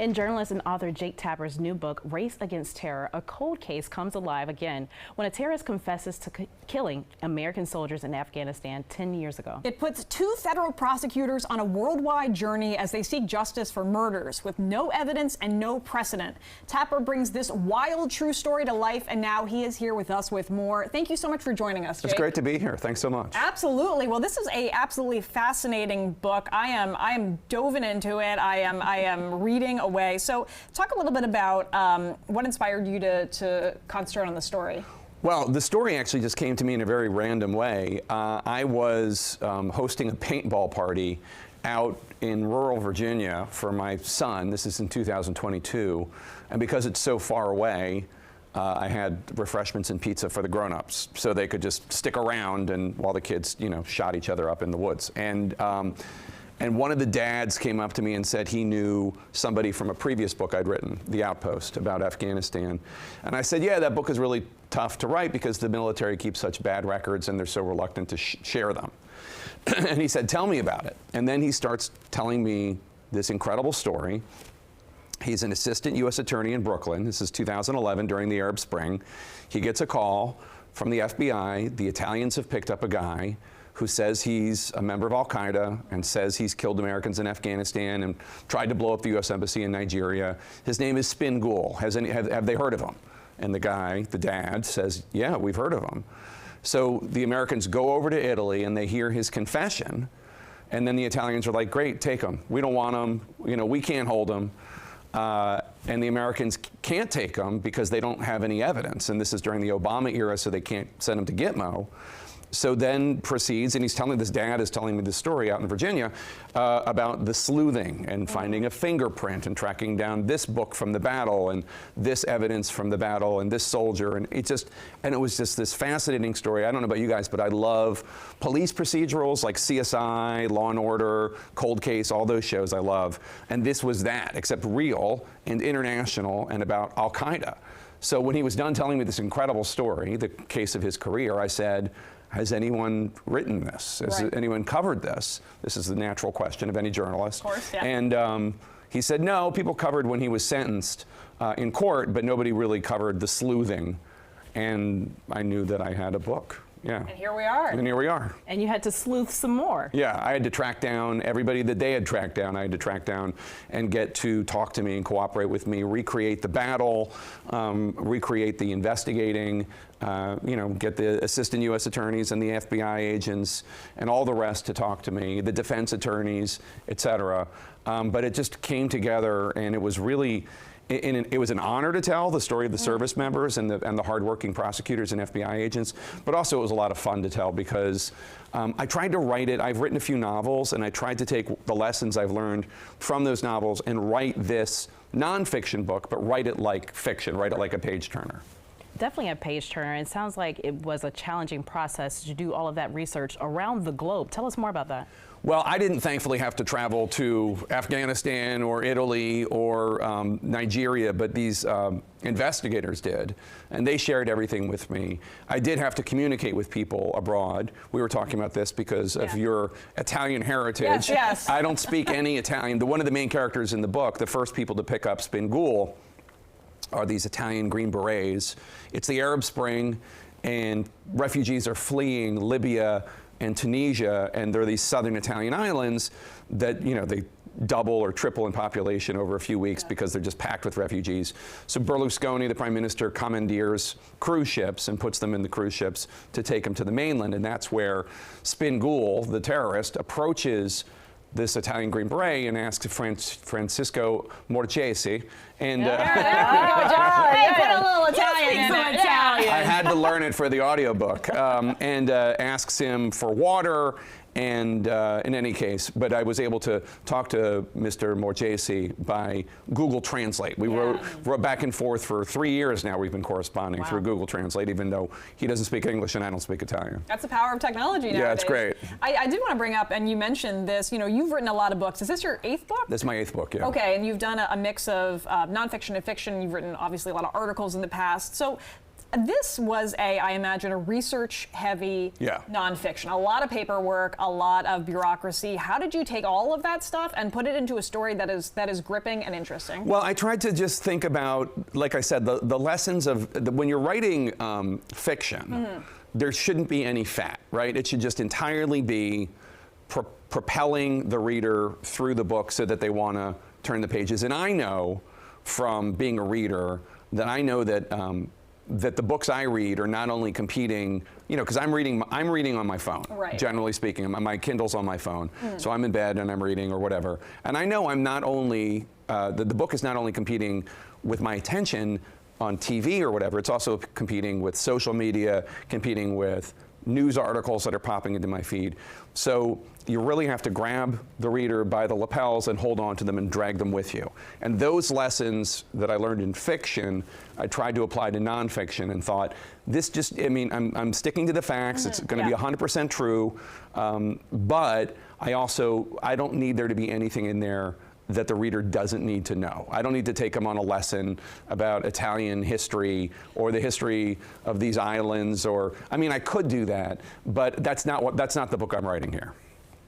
In journalist and author Jake Tapper's new book, Race Against Terror, a cold case comes alive again when a terrorist confesses to killing American soldiers in Afghanistan 10 years ago. It puts two federal prosecutors on a worldwide journey as they seek justice for murders with no evidence and no precedent. Tapper brings this wild true story to life, and now he is here with us with more. Thank you so much for joining us, Jake. It's great to be here. Thanks so much. Absolutely. Well, this is a absolutely fascinating book. I am dove into it. I am reading away. So talk a little bit about what inspired you to concentrate on the story. Well, the story actually just came to me in a very random way. I was hosting a paintball party out in rural Virginia for my son. This is in 2022. And because it's so far away, I had refreshments and pizza for the grown-ups so they could just stick around and while the kids, shot each other up in the woods. And one of the dads came up to me and said he knew somebody from a previous book I'd written, The Outpost, about Afghanistan. And I said, yeah, that book is really tough to write because the military keeps such bad records and they're so reluctant to share them. And he said, tell me about it. And then he starts telling me this incredible story. He's an assistant U.S. attorney in Brooklyn. This is 2011 during the Arab Spring. He gets a call from the FBI. The Italians have picked up a guy who says he's a member of Al-Qaeda and says he's killed Americans in Afghanistan and tried to blow up the U.S. Embassy in Nigeria. His name is Spin Ghoul. Have they heard of him? And the guy, the dad, says, yeah, we've heard of him. So the Americans go over to Italy and they hear his confession. And then the Italians are like, great, take him. We don't want him. We can't hold him. And the Americans can't take him because they don't have any evidence. And this is during the Obama era, so they can't send him to Gitmo. So then proceeds, and this dad is telling me this story out in Virginia about the sleuthing and finding a fingerprint and tracking down this book from the battle and this evidence from the battle and this soldier. And it was just this fascinating story. I don't know about you guys, but I love police procedurals like CSI, Law and Order, Cold Case, all those shows I love. And this was that, except real and international and about Al-Qaeda. So when he was done telling me this incredible story, the case of his career, I said, has anyone written this? Has anyone covered this? This is the natural question of any journalist. Of course, yeah. And he said, no, people covered when he was sentenced in court, but nobody really covered the sleuthing. And I knew that I had a book. Yeah. And here we are. And here we are. And you had to sleuth some more. Yeah, I had to track down everybody that they had tracked down. I had to track down and get to talk to me and cooperate with me, recreate the battle, recreate the investigating, get the assistant U.S. attorneys and the FBI agents and all the rest to talk to me, the defense attorneys, et cetera. But it just came together, and it was really, it was an honor to tell the story of the service members and the hardworking prosecutors and FBI agents, but also it was a lot of fun to tell because I tried to write it. I've written a few novels, and I tried to take the lessons I've learned from those novels and write this nonfiction book, but write it like fiction, write it like a page turner. Definitely a page turner. It sounds like it was a challenging process to do all of that research around the globe. Tell us more about that. Well, I didn't thankfully have to travel to Afghanistan or Italy or Nigeria, but these investigators did, and they shared everything with me. I did have to communicate with people abroad. We were talking about this because of your Italian heritage. Yes. I don't speak any Italian. One of the main characters in the book, the first people to pick up Spin Ghoul, are these Italian Green Berets. It's the Arab Spring, and refugees are fleeing Libya and Tunisia, and there are these southern Italian islands that, they double or triple in population over a few weeks because they're just packed with refugees. So Berlusconi, the prime minister, commandeers cruise ships and puts them in the cruise ships to take them to the mainland, and that's where Spin Ghoul, the terrorist, approaches this Italian Green Beret and asks Francisco Morchesi. And Hey, put a little Italian in it. I had to learn it for the audiobook. And asks him for water. And in any case, but I was able to talk to Mr. Morchesi by Google Translate. We wrote back and forth for 3 years now. We've been corresponding through Google Translate, even though he doesn't speak English and I don't speak Italian. That's the power of technology nowadays. Yeah, it's great. I did want to bring up, and you mentioned this, you've written a lot of books. Is this your 8th book? This is my 8th book, yeah. Okay, and you've done a mix of nonfiction and fiction. You've written, obviously, a lot of articles in the past. So This was I imagine, a research-heavy nonfiction. A lot of paperwork, a lot of bureaucracy. How did you take all of that stuff and put it into a story that is gripping and interesting? Well, I tried to just think about, like I said, the lessons of when you're writing fiction, there shouldn't be any fat, right? It should just entirely be propelling the reader through the book so that they want to turn the pages. And I know from being a reader that I know that that the books I read are not only competing, you know, because I'm reading on my phone, generally speaking. My Kindle's on my phone, so I'm in bed and I'm reading or whatever. And I know I'm not only, the book is not only competing with my attention on TV or whatever, it's also competing with social media, competing with news articles that are popping into my feed. So you really have to grab the reader by the lapels and hold on to them and drag them with you. And those lessons that I learned in fiction, I tried to apply to nonfiction and thought, this just, I mean, I'm sticking to the facts. It's going to be 100% true. But I don't need there to be anything in there that the reader doesn't need to know. I don't need to take them on a lesson about Italian history or the history of these islands, or, I mean, I could do that, but that's not the book I'm writing here.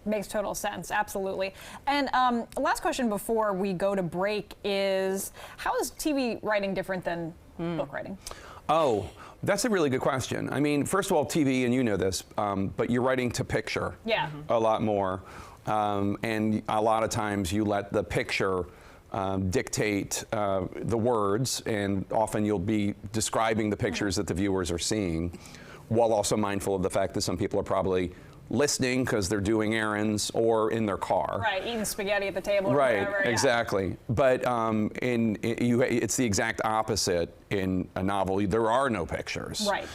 Makes total sense, absolutely. And last question before we go to break is, how is TV writing different than book writing? Oh, that's a really good question. I mean, first of all, TV, and you know this, but you're writing to picture a lot more. And a lot of times you let the picture dictate the words, and often you'll be describing the pictures that the viewers are seeing, while also mindful of the fact that some people are probably listening because they're doing errands or in their car. Right, eating spaghetti at the table or right, whatever. Exactly. But it's the exact opposite in a novel. There are no pictures. Right.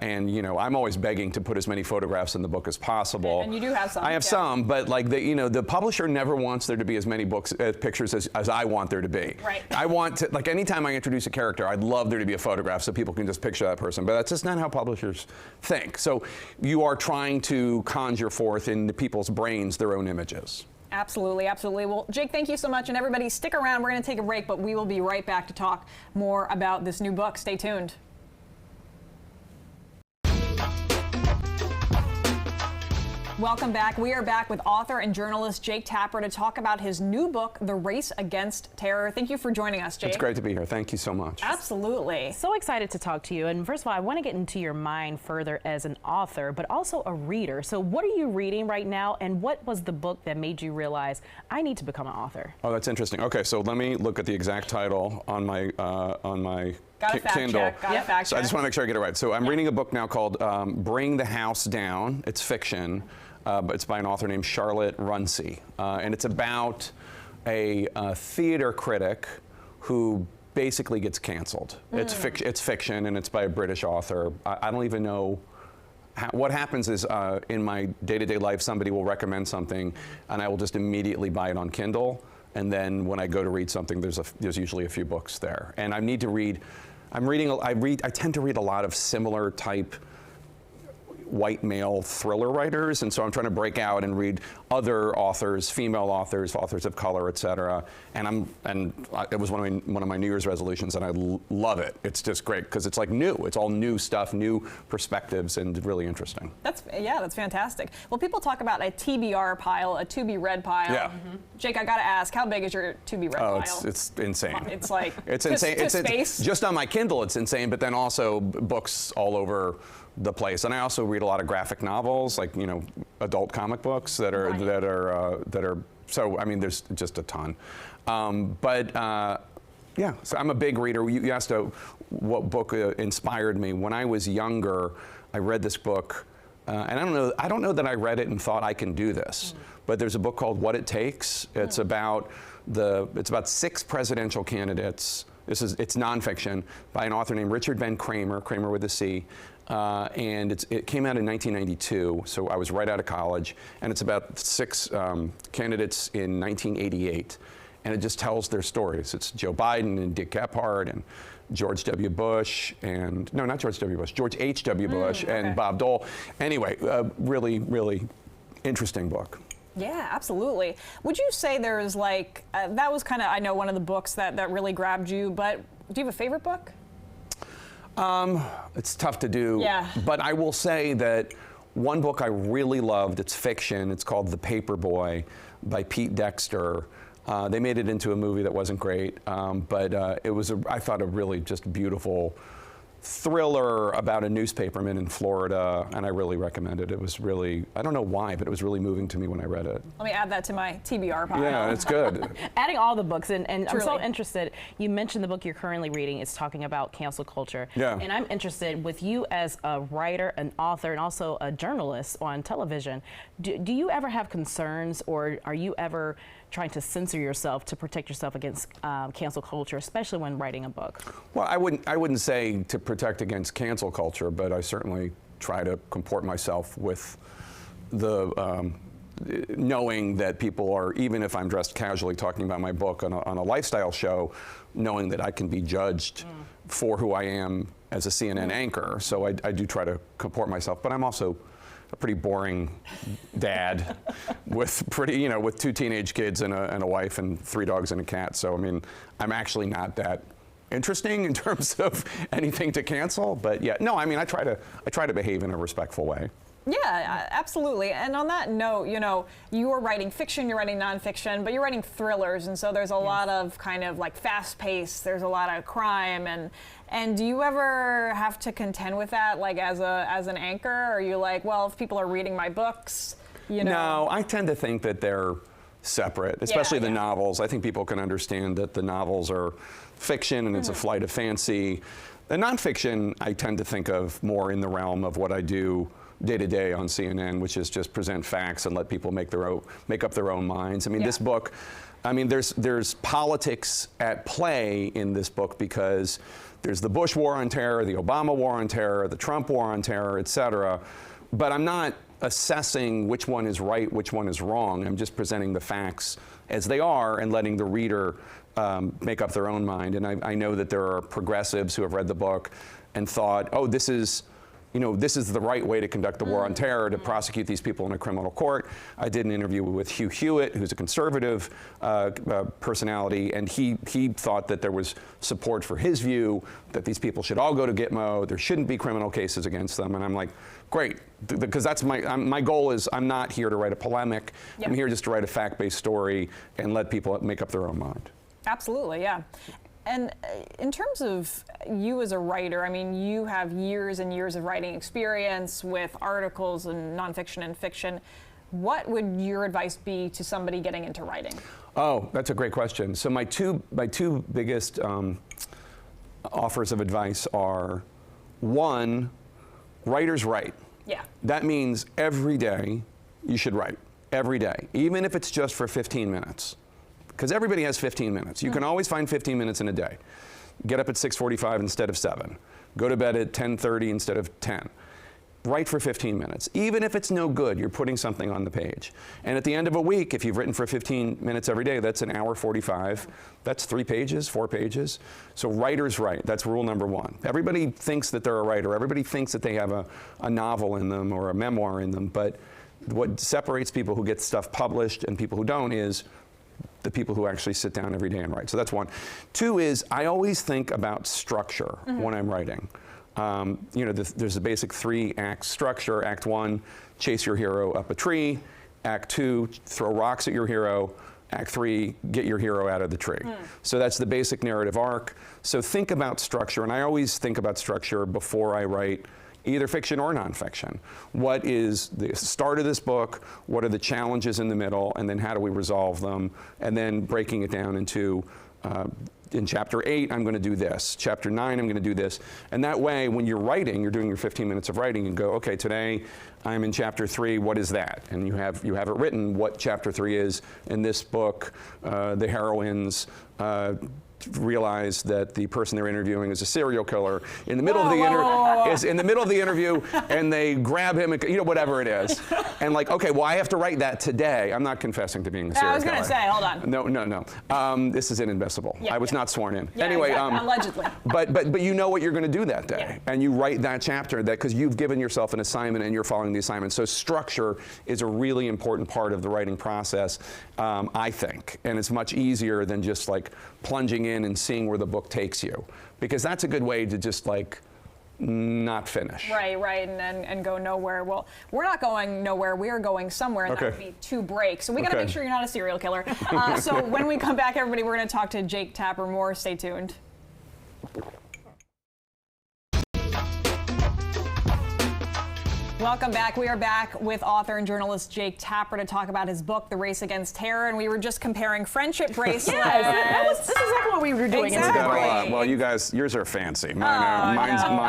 And, you know, I'm always begging to put as many photographs in the book as possible. And you do have some. I have some, but like, the publisher never wants there to be as many pictures as I want there to be. Right. I want to, like, anytime I introduce a character, I'd love there to be a photograph so people can just picture that person. But that's just not how publishers think. So you are trying to conjure forth in people's brains their own images. Absolutely, absolutely. Well, Jake, thank you so much. And everybody, stick around. We're going to take a break, but we will be right back to talk more about this new book. Stay tuned. Welcome back. We are back with author and journalist Jake Tapper to talk about his new book, The Race Against Terror. Thank you for joining us, Jake. It's great to be here. Thank you so much. Absolutely. So excited to talk to you. And first of all, I want to get into your mind further as an author, but also a reader. So what are you reading right now, and what was the book that made you realize I need to become an author? Oh, that's interesting. Okay, so let me look at the exact title on my Kindle. Got a fact So I check. just want to make sure I get it right. So I'm reading a book now called Bring the House Down. It's fiction. But it's by an author named Charlotte Runcie. And it's about a theater critic who basically gets canceled. It's fiction, and it's by a British author. I don't even know. What happens is in my day-to-day life, somebody will recommend something, and I will just immediately buy it on Kindle. And then when I go to read something, there's usually a few books there. And I need to read. I tend to read a lot of similar type white male thriller writers, and so I'm trying to break out and read other authors, female authors, authors of color, etc. And it was one of my New Year's resolutions, and I love it. It's just great because it's like new. It's all new stuff, new perspectives, and really interesting. That's fantastic. Well, people talk about a TBR pile, a to be read pile. Yeah. Jake, I got to ask, how big is your to be read pile? Oh, it's insane. It's like it's insane. It's space. Just on my Kindle, it's insane. But then also books all over the place, and I also read a lot of graphic novels, like, you know, adult comic books that are so, I mean, there's just a ton. Yeah, so I'm a big reader. You asked what book inspired me. When I was younger, I read this book, and I don't know that I read it and thought I can do this, but there's a book called What It Takes. It's about 6 presidential candidates. It's nonfiction by an author named Richard Ben Kramer, Kramer with a C. And it came out in 1992, so I was right out of college, and it's about 6 candidates in 1988, and it just tells their stories. It's Joe Biden and Dick Gephardt and George W. Bush, and no, not George W. Bush, George H.W. Bush and Bob Dole. Anyway, really, really interesting book. Yeah, absolutely. Would you say there's like, that was kind of, I know, one of the books that really grabbed you, but do you have a favorite book? It's tough to do. Yeah. But I will say that one book I really loved, it's fiction, it's called The Paperboy by Pete Dexter. They made it into a movie that wasn't great, but it was, I thought, a really just beautiful thriller about a newspaperman in Florida, and I really recommend it. It was really, I don't know why, but it was really moving to me when I read it. Let me add that to my TBR pile. Yeah, it's good. Adding all the books, and I'm so Truly. interested. You mentioned the book you're currently reading is talking about cancel culture. Yeah. And I'm interested with you as a writer, an author, and also a journalist on television. Do you ever have concerns, or are you ever trying to censor yourself to protect yourself against cancel culture, especially when writing a book? Well, I wouldn't say to protect against cancel culture, but I certainly try to comport myself with the knowing that people are, even if I'm dressed casually talking about my book on a lifestyle show, knowing that I can be judged for who I am as a CNN anchor. So I do try to comport myself, but I'm also a pretty boring dad with with 2 teenage kids and a wife and 3 dogs and a cat. So I mean, I'm actually not that interesting in terms of anything to cancel. But yeah, no, I mean, I try to behave in a respectful way. Yeah, absolutely. And on that note, you're writing fiction, you're writing nonfiction, but you're writing thrillers, and so there's a lot of kind of like fast pace. There's a lot of crime, and do you ever have to contend with that, like as an anchor? Or are you like, well, if people are reading my books, No, I tend to think that they're separate, especially the yeah. novels. I think people can understand that the novels are fiction and it's a flight of fancy. The nonfiction, I tend to think of more in the realm of what I do day to day on CNN, which is just present facts and let people make up their own minds. I mean, this book, I mean, there's politics at play in this book because there's the Bush war on terror, the Obama war on terror, the Trump war on terror, et cetera. But I'm not assessing which one is right, which one is wrong. I'm just presenting the facts as they are and letting the reader make up their own mind. And I know that there are progressives who have read the book and thought, oh, this is the right way to conduct the war on terror, to prosecute these people in a criminal court. I did an interview with Hugh Hewitt, who's a conservative personality, and he thought that there was support for his view that these people should all go to Gitmo, there shouldn't be criminal cases against them. And I'm like, great, because that's my goal is I'm not here to write a polemic. Yep. I'm here just to write a fact-based story and let people make up their own mind. Absolutely, yeah. And in terms of you as a writer, I mean, you have years and years of writing experience with articles and nonfiction and fiction. What would your advice be to somebody getting into writing? Oh, that's a great question. So my two biggest offers of advice are, one, writers write. Yeah. That means every day you should write, every day, even if it's just for 15 minutes. Because everybody has 15 minutes. You can always find 15 minutes in a day. Get up at 6:45 instead of 7. Go to bed at 10:30 instead of 10. Write for 15 minutes. Even if it's no good, you're putting something on the page. And at the end of a week, if you've written for 15 minutes every day, that's an hour 45. That's 3 pages, 4 pages. So writers write. That's rule number 1. Everybody thinks that they're a writer. Everybody thinks that they have a novel in them or a memoir in them. But what separates people who get stuff published and people who don't is the people who actually sit down every day and write. So that's 1. 2 is I always think about structure when I'm writing. There's a basic 3-act structure. Act 1, chase your hero up a tree. Act 2, throw rocks at your hero. Act 3, get your hero out of the tree. So that's the basic narrative arc. So think about structure, and I always think about structure before I write either fiction or nonfiction. What is the start of this book? What are the challenges in the middle? And then how do we resolve them? And then breaking it down into, in chapter 8, I'm going to do this. Chapter 9, I'm going to do this. And that way, when you're writing, you're doing your 15 minutes of writing, and go, okay, today I'm in chapter 3, what is that? And you have it written what chapter 3 is. In this book, the heroines realize that the person they're interviewing is a serial killer in the middle of the interview, and they grab him, and whatever it is, and like, okay, well, I have to write that today. I'm not confessing to being a serial killer. I was going to say, hold on. No. This is inadmissible. Yeah, I was not sworn in. Yeah, anyway, exactly. Allegedly. But you know what you're going to do that day, and you write that chapter because you've given yourself an assignment and you're following the assignment. So structure is a really important part of the writing process, I think, and it's much easier than just like plunging in and seeing where the book takes you, because that's a good way to just like not finish. Right, and go nowhere. Well, we're not going nowhere. We are going somewhere, and that would be to break. So we got to make sure you're not a serial killer. So when we come back, everybody, we're going to talk to Jake Tapper more. Stay tuned. Welcome back. We are back with author and journalist Jake Tapper to talk about his book, The Race Against Terror, and we were just comparing friendship bracelets. Yes, this is exactly what we were doing. Exactly. Well, you guys, yours are fancy. Mine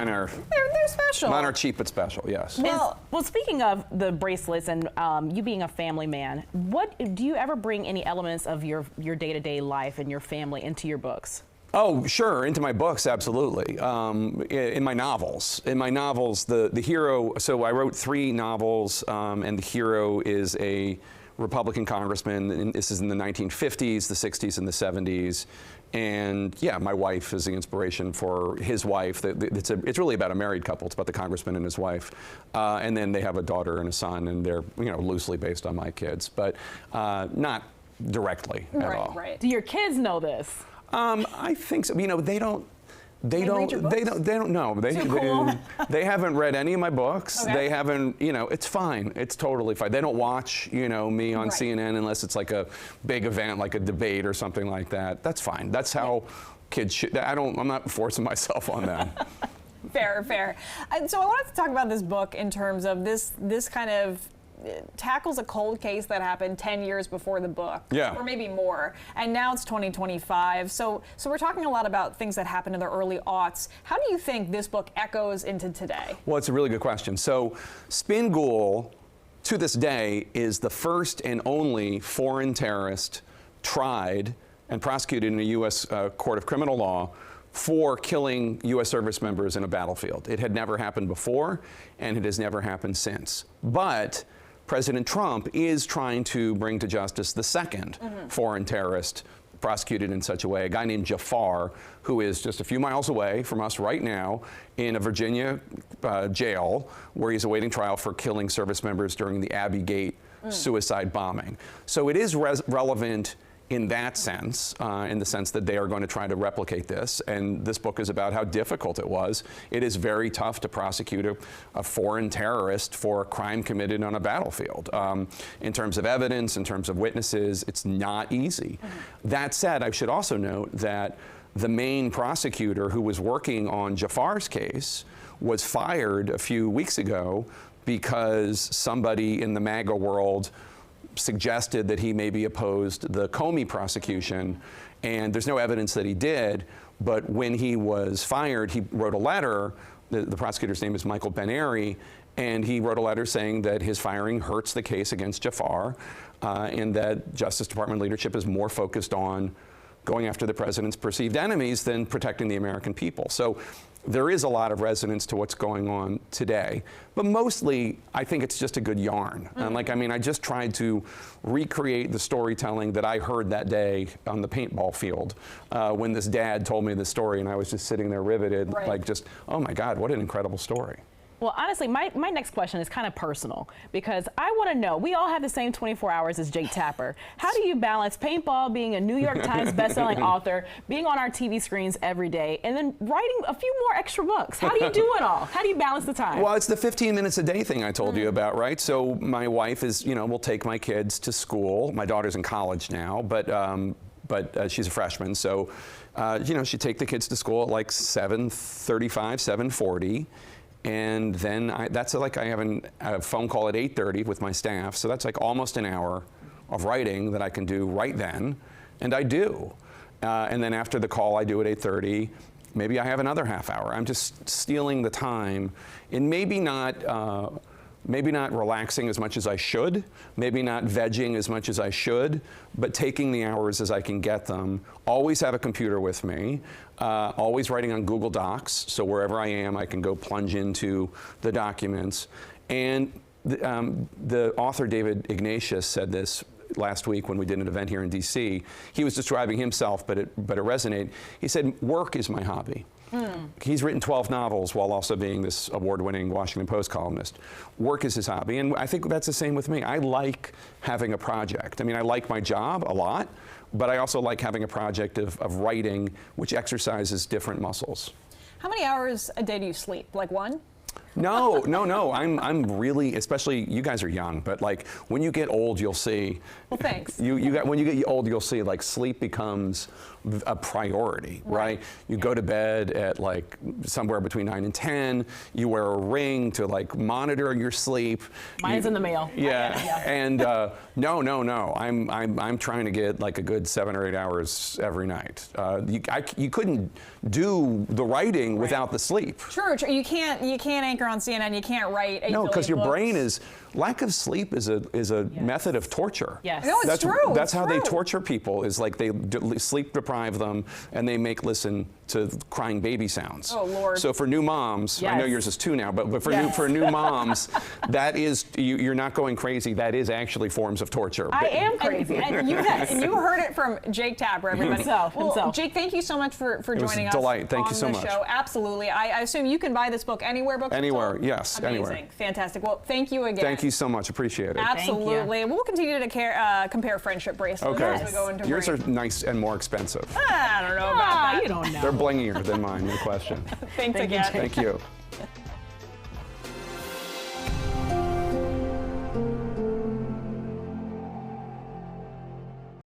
are They're special. Mine are cheap but special. Yes. Well, speaking of the bracelets and you being a family man, what do you ever bring any elements of your day-to-day life and your family into your books? Oh, sure, into my books, absolutely. In my novels. The hero, so I wrote 3 novels, and the hero is a Republican congressman, and this is in the 1950s, the 60s, and the 70s. And yeah, my wife is the inspiration for his wife. It's really about a married couple. It's about the congressman and his wife. And then they have a daughter and a son, and they're loosely based on my kids, but not directly at all. Right. Do your kids know this? I think so. They don't know. They haven't read any of my books. Okay. They haven't, it's fine. It's totally fine. They don't watch, me on CNN unless it's like a big event, like a debate or something like that. That's fine. That's how kids should. I'm not forcing myself on them. Fair. And so I wanted to talk about this book in terms of this kind of tackles a cold case that happened 10 years before the book, or maybe more, and now it's 2025. So we're talking a lot about things that happened in the early aughts. How do you think this book echoes into today? Well, it's a really good question. So Spingool, to this day, is the first and only foreign terrorist tried and prosecuted in a U.S. Court of Criminal Law for killing U.S. service members in a battlefield. It had never happened before, and it has never happened since. But President Trump is trying to bring to justice the second foreign terrorist prosecuted in such a way, a guy named Jafar, who is just a few miles away from us right now in a Virginia jail where he's awaiting trial for killing service members during the Abbey Gate suicide bombing. So it is relevant in that sense, in the sense that they are going to try to replicate this. And this book is about how difficult it was. It is very tough to prosecute a foreign terrorist for a crime committed on a battlefield. In terms of evidence, in terms of witnesses, it's not easy. That said, I should also note that the main prosecutor who was working on Jafar's case was fired a few weeks ago because somebody in the MAGA world suggested that he maybe opposed the Comey prosecution, and there's no evidence that he did, but when he was fired, he wrote a letter. The prosecutor's name is Michael Ben-Ari, and he wrote a letter saying that his firing hurts the case against Jafar, and that Justice Department leadership is more focused on going after the president's perceived enemies than protecting the American people. So there is a lot of resonance to what's going on today, but mostly I think it's just a good yarn. And I just tried to recreate the storytelling that I heard that day on the paintball field when this dad told me the story, and I was just sitting there riveted, oh my God, what an incredible story. Well, honestly, my next question is kind of personal because I want to know, we all have the same 24 hours as Jake Tapper. How do you balance paintball, being a New York Times bestselling author, being on our TV screens every day, and then writing a few more extra books? How do you do it all? How do you balance the time? Well, it's the 15 minutes a day thing I told you about, right? So my wife is, will take my kids to school. My daughter's in college now, but she's a freshman. So, she'd take the kids to school at like 7:35, 7:40. And then I have a phone call at 8:30 with my staff. So that's like almost an hour of writing that I can do right then. And I do. And then after the call I do at 8:30, maybe I have another half hour. I'm just stealing the time and maybe not relaxing as much as I should, maybe not vegging as much as I should, but taking the hours as I can get them. Always have a computer with me, always writing on Google Docs, so wherever I am, I can go plunge into the documents. And the author David Ignatius said this last week when we did an event here in DC. He was describing himself, but it resonated. He said, work is my hobby. He's written 12 novels while also being this award-winning Washington Post columnist. Work is his hobby, and I think that's the same with me. I like having a project. I like my job a lot, but I also like having a project of writing which exercises different muscles. How many hours a day do you sleep? Like one? No. I'm really, especially you guys are young, but like when you get old, you'll see. Well, thanks. When you get old, you'll see like sleep becomes a priority, right? You go to bed at like somewhere between 9 and 10. You wear a ring to like monitor your sleep. Mine's in the mail. Yeah, and no. I'm trying to get like a good 7 or 8 hours every night. You couldn't do the writing without the sleep. True. You can't anchor on CNN. You can't write. No, because your brain is. Lack of sleep is a method of torture. Yes. No, it's true. That's how they true. torture people. Is like they sleep deprive them and they make listen to crying baby sounds. Oh Lord. So for new moms, I know yours is 2 now, but for new moms, that is you're not going crazy. That is actually forms of torture. I am crazy. And you heard it from Jake Tapper, everybody. Himself. Jake, thank you so much for joining us. It was a delight. Thank on you so the much. Show. Absolutely. I assume you can buy this book anywhere books are Anywhere, sold? yes, Amazing. anywhere. Fantastic. Well, thank you again. Thank you so much. Appreciate it. Absolutely. We'll continue to compare friendship bracelets as we go into Yours break. are nice and more expensive. I don't know about that. You don't know. They're blingier than mine, no question. Thanks again. Thank you.